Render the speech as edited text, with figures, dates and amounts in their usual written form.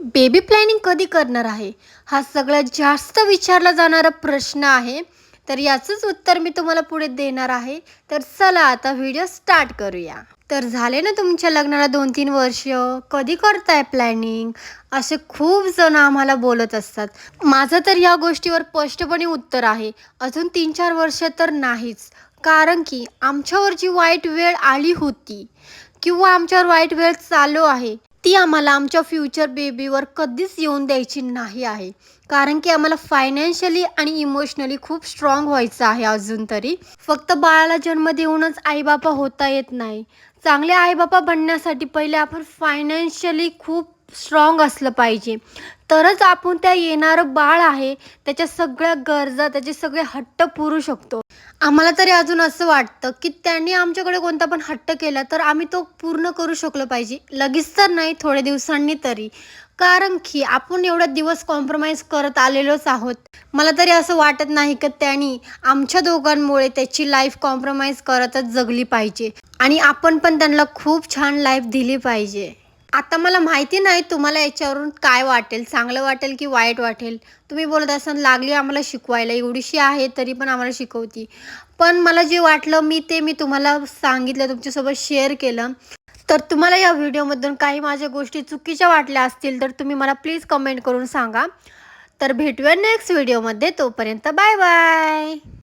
Baby planning कधी करणार आहे? हा सगळ्यात जास्त विचारला जाणारा प्रश्न आहे. तर याचंच उत्तर मी तुम्हाला पुढे देणार आहे. तर चला आता व्हिडिओ स्टार्ट करूया. तर झाले ना तुमच्या लग्नाला 2-3 वर्ष, कधी करताय प्लॅनिंग? असे खूप जण आम्हाला बोलत असतात. माझं तर या गोष्टीवर स्पष्टपणे उत्तर आहे, अजून 3-4 वर्ष तर नाहीच. कारण की आमच्यावर जी वाईट वेळ आली होती किंवा आमच्यावर वाईट वेळ चालू आहे, ती आम्हाला आमच्या फ्युचर बेबीवर कधीच येऊन द्यायची नाही आहे. कारण की आम्हाला फायनान्शियली आणि इमोशनली खूप स्ट्राँग व्हायचं आहे अजून तरी. फक्त बाळाला जन्म देऊनच आई-बाबा होता येत नाही. चांगले आई-बाबा बनण्यासाठी पहिले आपण फायनान्शियली खूप स्ट्राँग असलं पाहिजे. तरच आपण त्या येणारं बाळ आहे, त्याच्या सगळ्या गरजा, त्याचे सगळे हट्ट पुरू शकतो. आम्हाला तरी अजून असं वाटतं, की त्यांनी आमच्याकडे कोणता पण हट्ट केला, तर आम्ही तो पूर्ण करू शकलो पाहिजे. लगेच तर नाही, थोड्या दिवसांनी तरी. कारण की आपण एवढा दिवस कॉम्प्रोमाईज करत आलेलोच आहोत. मला तरी असं वाटत नाही, की त्यांनी आमच्या दोघांमुळे त्याची लाईफ कॉम्प्रोमाईज करतच जगली पाहिजे आणि आपण पण त्यांना खूप छान लाईफ दिली पाहिजे. आता मला माहिती नाही तुम्हाला याच्यावरून काय वाटेल, चांगलं वाटेल की वाईट वाटेल. तुम्ही बोलत असाल लागली आम्हाला शिकवायला, एवढीशी आहे तरी पण आम्हाला शिकवती. पण मला जे वाटलं मी तुम्हाला सांगितलं, तुमच्यासोबत शेअर केलं. तर तुम्हाला या व्हिडिओमधून काही माझ्या गोष्टी चुकीच्या वाटल्या असतील तर तुम्ही मला प्लीज कमेंट करून सांगा. तर भेटूया नेक्स्ट व्हिडिओमध्ये. तोपर्यंत बाय बाय.